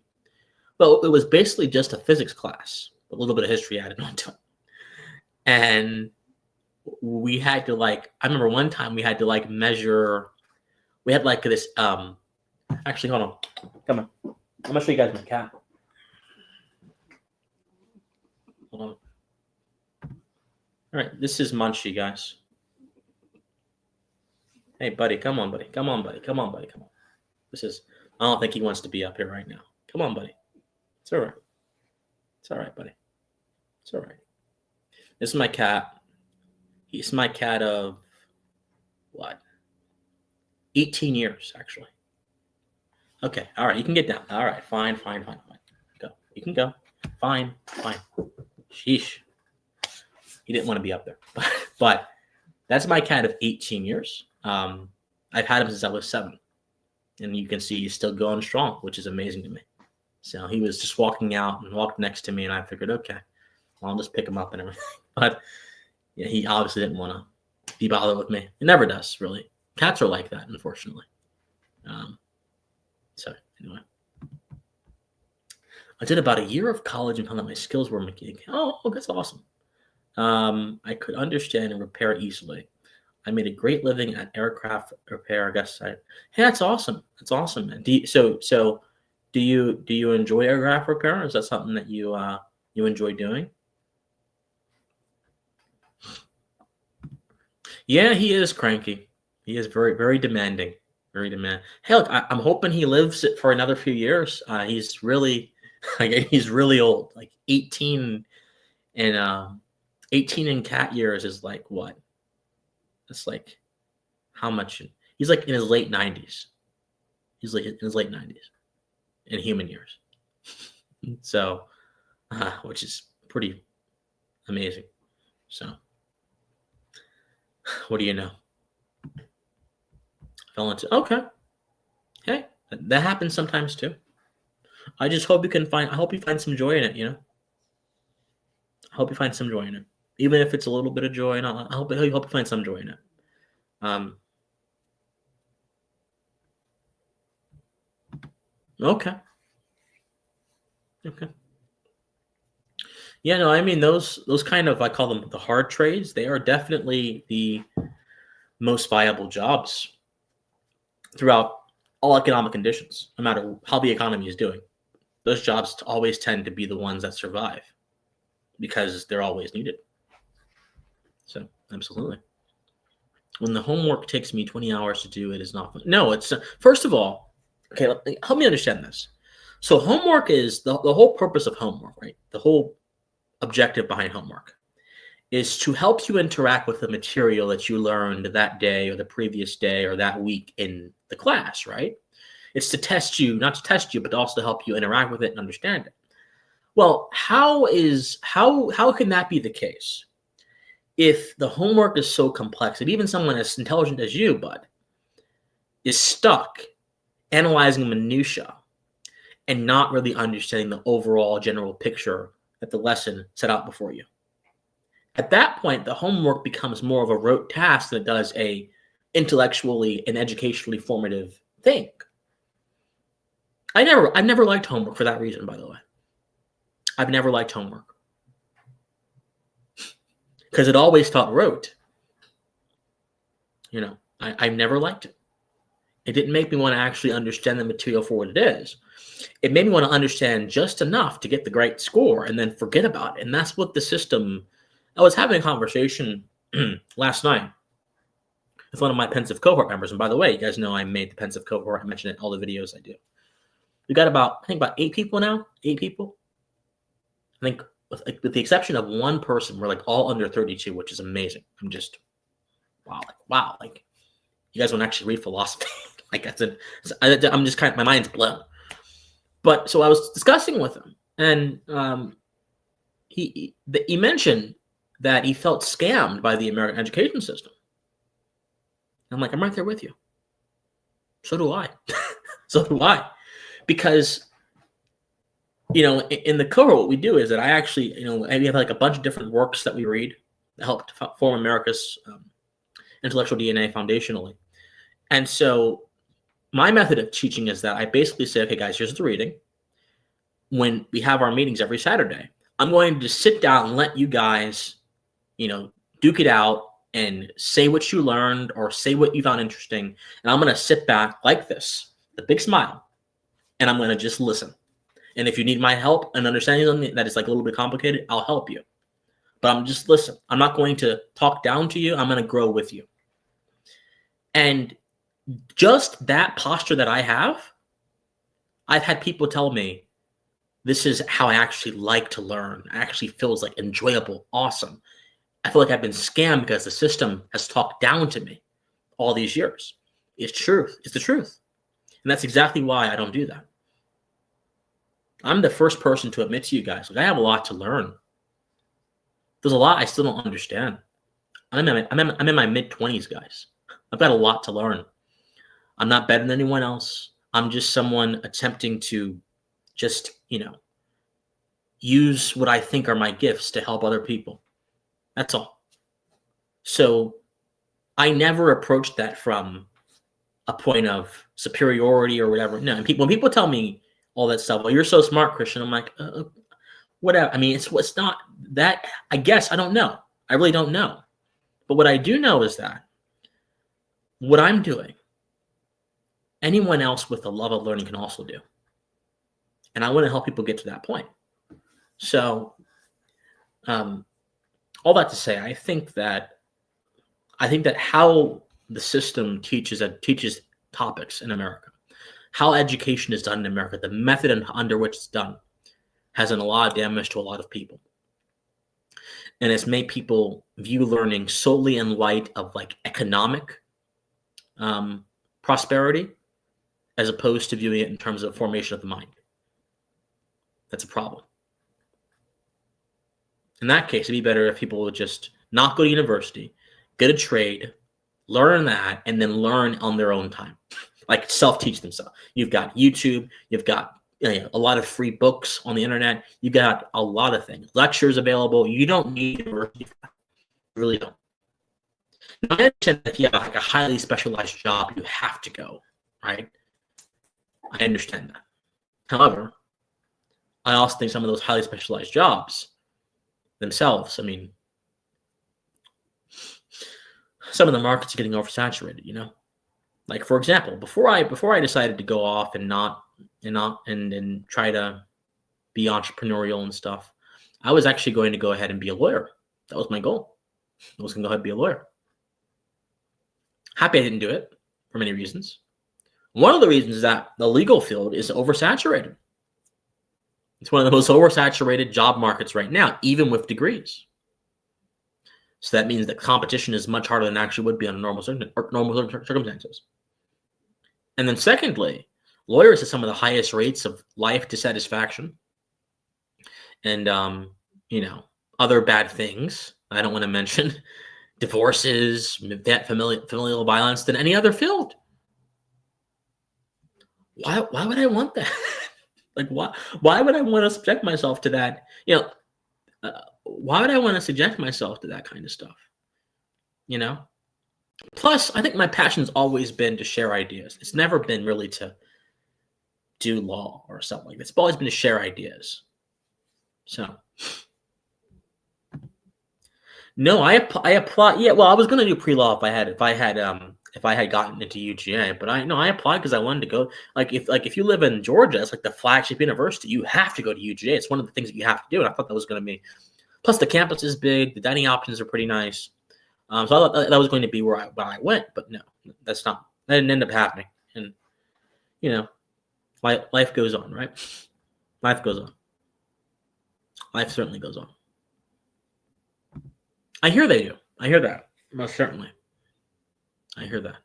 Well, it was basically just a physics class, a little bit of history added onto it. And we had to I remember one time we had to measure, we had this, actually, hold on. Come on. I'm going to show you guys my cat. Hold on. All right, this is Munchie, guys. Hey, buddy, come on, buddy. Come on, buddy. Come on, buddy. Come on. I don't think he wants to be up here right now. Come on, buddy. It's all right. It's all right, buddy. It's all right. This is my cat. He's my cat of, what? 18 years, actually. Okay, all right, you can get down. All right, fine. Go. You can go. Fine. Sheesh. He didn't want to be up there. But that's my cat of 18 years. I've had him since I was 7. And you can see he's still going strong, which is amazing to me. So he was just walking out and walked next to me, and I figured, okay, I'll just pick him up and everything. But yeah, he obviously didn't want to be bothered with me. It never does, really. Cats are like that, unfortunately. So anyway, I did about a year of college and found that my skills were mechanic. Oh, that's awesome. I could understand and repair easily. I made a great living at aircraft repair. I guess hey, that's awesome. That's awesome, man. Do you enjoy aircraft repair? Is that something that you enjoy doing? Yeah, he is cranky. He is very, very demanding. Very demanding. Hey, look, I'm hoping he lives it for another few years. He's really, he's really old. 18 and 18 in cat years is what? It's how much? He's in his late 90s. He's in his late 90s in human years. So, which is pretty amazing. So, what do you know? Fell into, okay. Hey, that happens sometimes too. I just hope I hope you find some joy in it, I hope you find some joy in it. Even if it's a little bit of joy, and I hope you find some joy in it. Okay. Yeah, no, I mean those kind of, I call them the hard trades. They are definitely the most viable jobs throughout all economic conditions, no matter how the economy is doing. Those jobs always tend to be the ones that survive because they're always needed. So, absolutely. When the homework takes me 20 hours to do, it is not fun. No, it's first of all, okay, help me understand this. So homework is the whole purpose of homework, right? The whole objective behind homework is to help you interact with the material that you learned that day or the previous day or that week in the class, right? It's to test you, not to test you, but also to help you interact with it and understand it. Well, how can that be the case if the homework is so complex that even someone as intelligent as you, bud, is stuck analyzing minutia and not really understanding the overall general picture that the lesson set out before you? At that point, the homework becomes more of a rote task than it does a intellectually and educationally formative thing. I've never liked homework for that reason, by the way. I've never liked homework because it always felt rote. I've never liked it. It didn't make me want to actually understand the material for what it is. It made me want to understand just enough to get the great score and then forget about it. And that's what the system. I was having a conversation last night with one of my pensive cohort members. And by the way, you guys know I made the pensive cohort. I mentioned it in all the videos I do. We got about 8 people now. 8 people. I think with the exception of one person, we're all under 32, which is amazing. I'm just, wow. You guys want to actually read philosophy. I'm just my mind's blown. But so I was discussing with him, and he mentioned that he felt scammed by the American education system. I'm I'm right there with you. So do I. So do I. Because, in the cohort, what we do is that I actually, we have a bunch of different works that we read that help to form America's intellectual DNA foundationally. And so my method of teaching is that I basically say, okay, guys, here's the reading. when we have our meetings every Saturday, I'm going to just sit down and let you guys, duke it out and say what you learned or say what you found interesting. And I'm going to sit back like this, the big smile, and I'm going to just listen. And if you need my help and understanding something that is like a little bit complicated, I'll help you. But I'm just listen. I'm not going to talk down to you. I'm going to grow with you. And just that posture that I have, I've had people tell me, this is how I actually like to learn. It actually feels like enjoyable, awesome. I feel like I've been scammed because the system has talked down to me all these years. It's truth. It's the truth. And that's exactly why I don't do that. I'm the first person to admit to you guys, like, I have a lot to learn. There's a lot I still don't understand. I'm in my mid-20s, guys. I've got a lot to learn. I'm not better than anyone else. I'm just someone attempting to just, use what I think are my gifts to help other people. That's all. So I never approached that from a point of superiority or whatever. No, when people tell me all that stuff, well, you're so smart, Christian, I'm like, whatever. I mean, it's not that, I guess, I don't know. I really don't know. But what I do know is that what I'm doing, anyone else with a love of learning can also do. And I want to help people get to that point. So, all that to say, I think that how the system teaches topics in America, how education is done in America, the method under which it's done, has done a lot of damage to a lot of people, and it's made people view learning solely in light of like economic prosperity, as opposed to viewing it in terms of formation of the mind. That's a problem. In that case, it'd be better if people would just not go to university, get a trade, learn that, and then learn on their own time, like self-teach themselves. You've got YouTube, you've got a lot of free books on the internet, you've got a lot of things, lectures available. You don't need university for that. You really don't. Now, I understand that if you have like a highly specialized job, you have to go, right? I understand that. However, I also think some of those highly specialized jobs themselves, I mean, some of the markets are getting oversaturated, like, for example, before I decided to go off and try to be entrepreneurial and stuff, I was actually going to go ahead and be a lawyer. That was my goal. I was going to go ahead and be a lawyer. Happy I didn't do it for many reasons. One of the reasons is that the legal field is oversaturated. It's one of the most oversaturated job markets right now, even with degrees. So that means that competition is much harder than it actually would be under normal circumstances. And then secondly, lawyers have some of the highest rates of life dissatisfaction and, other bad things. I don't want to mention divorces, familial violence than any other field. Why would I want that? Like, why would I want to subject myself to that? Why would I want to subject myself to that kind of stuff? Plus, I think my passion's always been to share ideas. It's never been really to do law or something like that. It's always been to share ideas. So, no, I applied. Yeah, well, I was going to do pre-law if I had gotten into UGA, but I applied because I wanted to go. If you live in Georgia, it's like the flagship university. You have to go to UGA. It's one of the things that you have to do, and I thought that was going to be. Plus, the campus is big. The dining options are pretty nice. So I thought that was going to be where I went, but no, that's not. That didn't end up happening. And life goes on, right? Life goes on. Life certainly goes on. I hear they do. I hear that. Most certainly. I hear that.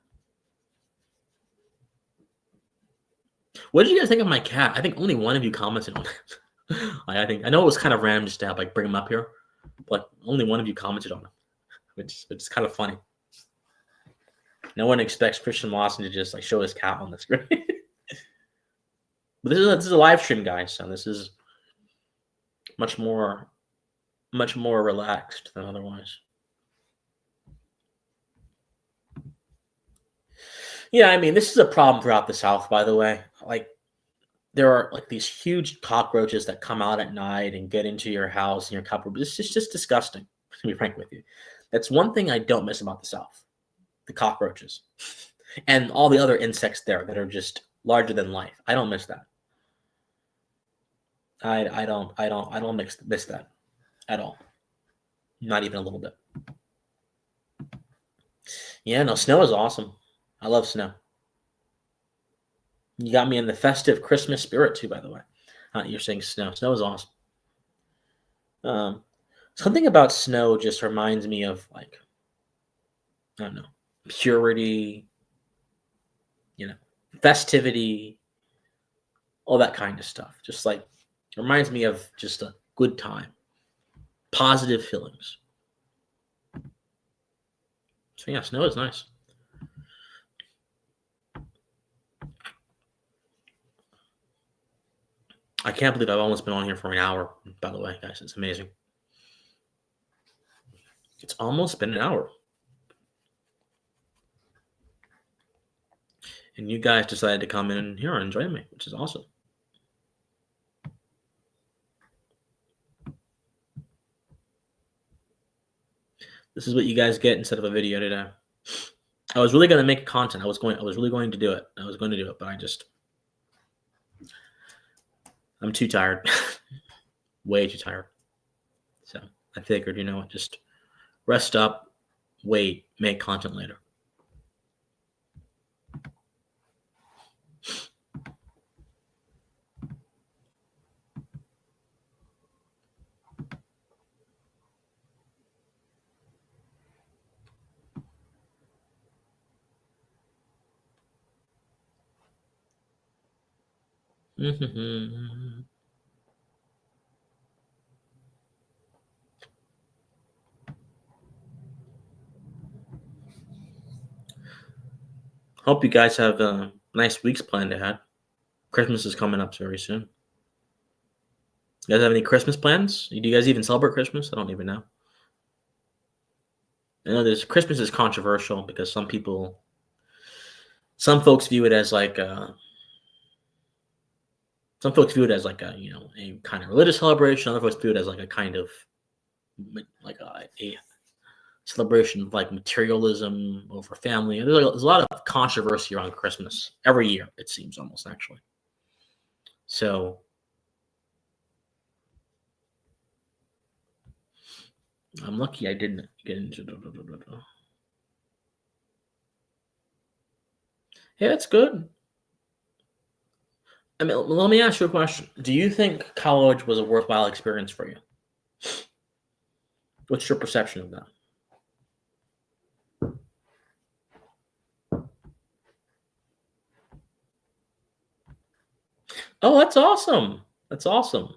What did you guys think of my cat? I think only one of you commented on it. I know it was kind of random just to have bring him up here, but only one of you commented on him, which is kind of funny. No one expects Christian Lawson to just show his cat on the screen. But this is a live stream, guys, so this is much more relaxed than otherwise. Yeah, I mean, this is a problem throughout the South, by the way. there are like these huge cockroaches that come out at night and get into your house and your cupboard. It's just disgusting, to be frank with you. That's one thing I don't miss about the South, the cockroaches and all the other insects there that are just larger than life. I don't miss that. I don't miss that at all. Not even a little bit. Yeah, no, snow is awesome. I love snow. You got me in the festive Christmas spirit too, by the way. You're saying snow. Snow is awesome. Um, Something about snow just reminds me of like, I don't know, purity, you know, festivity, all that kind of stuff. Just like reminds me of just a good time, positive feelings. So yeah, snow is nice. I can't believe I've almost been on here for an hour, by the way, guys. It's amazing. It's almost been an hour. And you guys decided to come in here and join me, which is awesome. This is what you guys get instead of a video today. I was really going to make content. I was really going to do it. But I'm too tired. Way too tired. So I figured, you know what, just rest up, wait, make content later. Hope you guys have nice weeks planned ahead. Christmas is coming up very soon. You guys have any Christmas plans? Do you guys even celebrate Christmas? I don't even know. I know Christmas is controversial because some folks view it as like some folks view it as like a a kind of religious celebration. Other folks view it as like a kind of like a celebration of like materialism over family. There's a lot of controversy around Christmas every year. It seems almost actually. So I'm lucky I didn't get into. Hey, that's good. I mean, let me ask you a question. Do you think college was a worthwhile experience for you? What's your perception of that? Oh, that's awesome. That's awesome.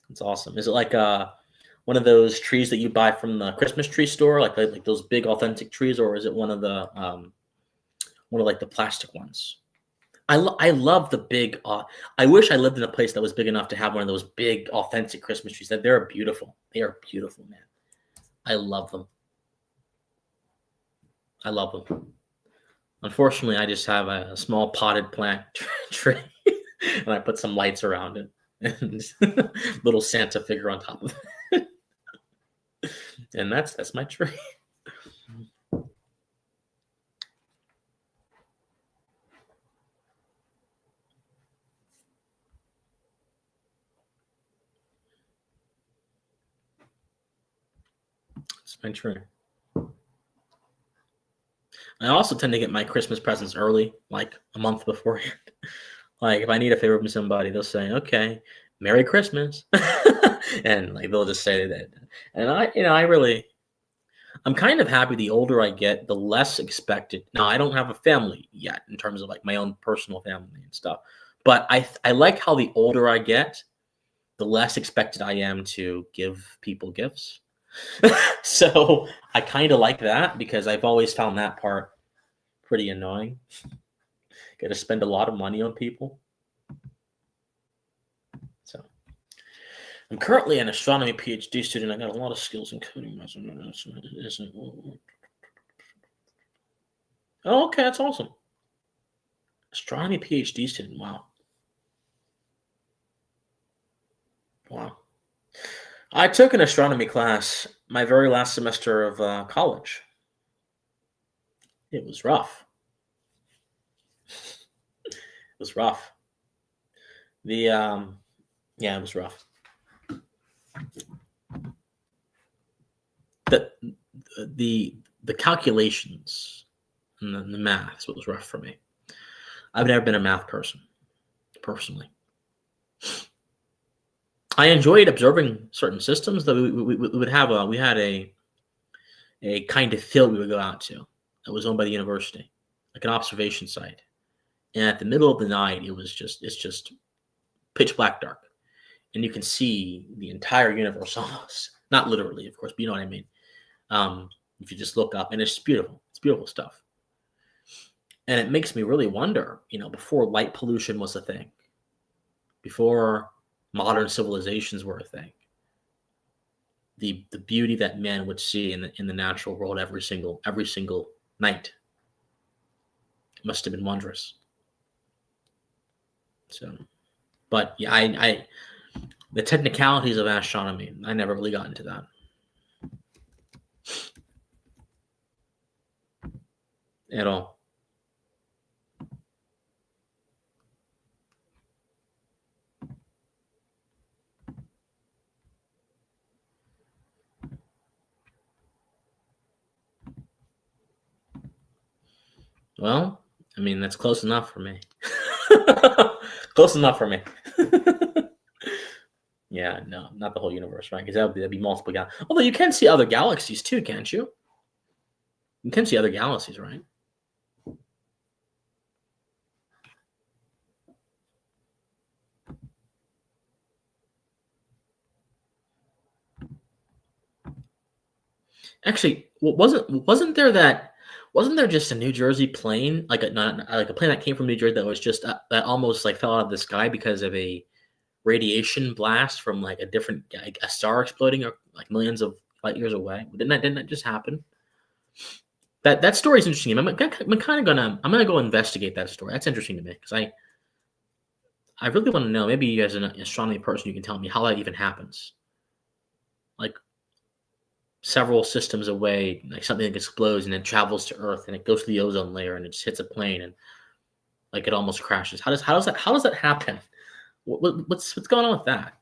That's awesome. Is it like one of those trees that you buy from the Christmas tree store, like those big authentic trees, or is it one of like the plastic ones? I love the big. I wish I lived in a place that was big enough to have one of those big authentic Christmas trees. That they're beautiful. They are beautiful, man. I love them. I love them. Unfortunately, I just have a small potted plant tree, and I put some lights around it, and little Santa figure on top of it, and that's my tree. It's my tree. I also tend to get my Christmas presents early, like a month beforehand. Like if I need a favor from somebody, they'll say, "Okay, Merry Christmas," and like they'll just say that. And I'm kind of happy. The older I get, the less expected. Now I don't have a family yet in terms of like my own personal family and stuff, but I like how the older I get, the less expected I am to give people gifts. So I kind of like that because I've always found that part pretty annoying. Got to spend a lot of money on people. So I'm currently an astronomy PhD student. I got a lot of skills in coding. Oh, okay, that's awesome. Astronomy PhD student. Wow. Wow. I took an astronomy class my very last semester of college. It was rough. It was rough. The Yeah, it was rough. The the calculations and the math is what was rough for me. I've never been a math person personally. I enjoyed observing certain systems. That we would have we had a kind of field we would go out to that was owned by the university, like an observation site. And at the middle of the night, it's just pitch black dark, and you can see the entire universe almost. Not literally, of course, but you know what I mean. If you just look up, and it's beautiful. It's beautiful stuff, and it makes me really wonder. Before light pollution was a thing, before modern civilizations were a thing, the beauty that man would see in the natural world every single night must have been wondrous. So, but yeah, I the technicalities of astronomy, I never really got into that at all. Well, I mean, that's close enough for me. Close enough for me. Yeah, no, not the whole universe, right? Because that'd be multiple galaxies. Although you can see other galaxies too, can't you? You can see other galaxies, right? Actually, wasn't there just a New Jersey plane, like like a plane that came from New Jersey that was just that almost like fell out of the sky because of a radiation blast from like a different like a star exploding or like millions of light years away? Didn't that just happen? That story is interesting. I'm gonna go investigate that story. That's interesting to me because I really want to know. Maybe as an astronomy person, you can tell me how that even happens. Like several systems away, like something that explodes and it travels to Earth and it goes to the ozone layer and it just hits a plane and like it almost crashes. How does that happen? What's going on with that?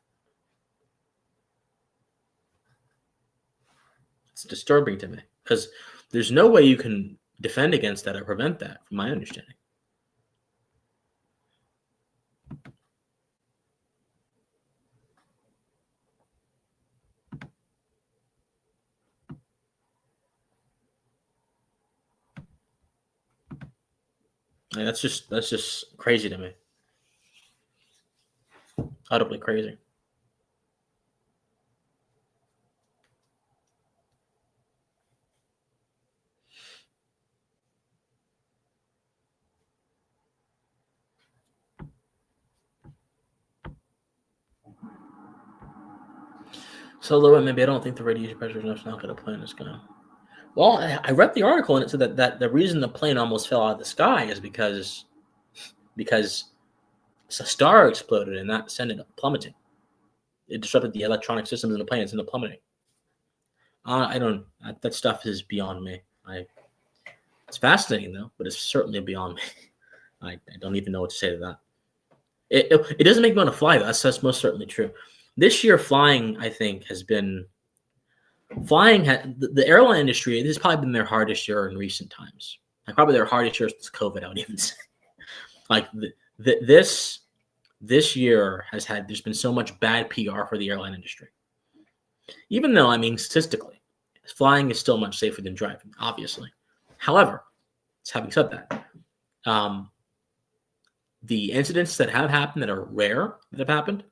It's disturbing to me because there's no way you can defend against that or prevent that, from my understanding. Like, that's just crazy to me. Utterly crazy. So, Lou, maybe I don't think the radiation pressure is enough to knock out a plane is going. Well, I read the article and it said that the reason the plane almost fell out of the sky is because a star exploded and that sent it plummeting. It disrupted the electronic systems in the plane. It's in the plummeting. I don't. That stuff is beyond me. It's fascinating though, but it's certainly beyond me. I don't even know what to say to that. It doesn't make me want to fly. That's most certainly true. This year, flying I think has been flying. The airline industry. This has probably been their hardest year in recent times. Like probably their hardest year since COVID. I would even say. Like this year there's been so much bad PR for the airline industry. Even though, I mean, statistically, flying is still much safer than driving, obviously. However, having said that, um, the incidents that have happened that are rare that have happened,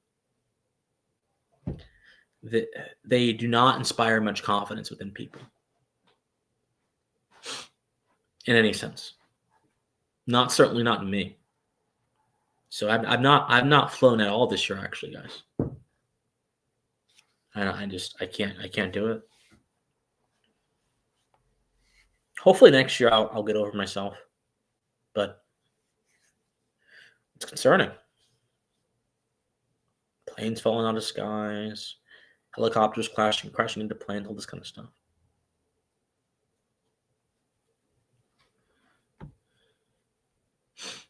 they do not inspire much confidence within people in any sense. Certainly not in me. So I've not flown at all this year, actually, guys. I can't do it. Hopefully next year I'll get over myself, but it's concerning. Planes falling out of skies, helicopters crashing into planes, all this kind of stuff.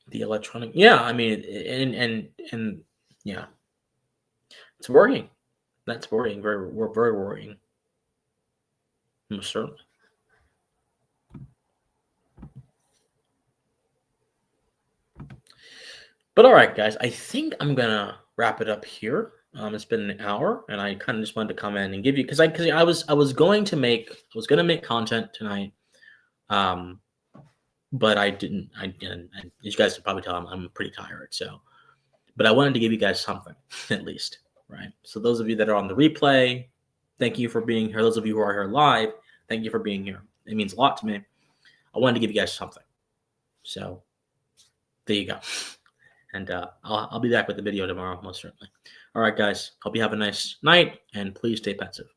The electronic, yeah, I mean, and yeah, it's worrying. That's worrying. Very worrying. Most certainly. But all right, guys, I think I'm gonna wrap it up here. It's been an hour, and I kind of just wanted to come in and give you because I was going to make content tonight, um, but I didn't. I didn't. And you guys can probably tell I'm pretty tired. So, but I wanted to give you guys something at least, right? So those of you that are on the replay, thank you for being here. Those of you who are here live, thank you for being here. It means a lot to me. I wanted to give you guys something. So there you go. And I'll be back with the video tomorrow, most certainly. All right, guys. Hope you have a nice night, and please stay pensive.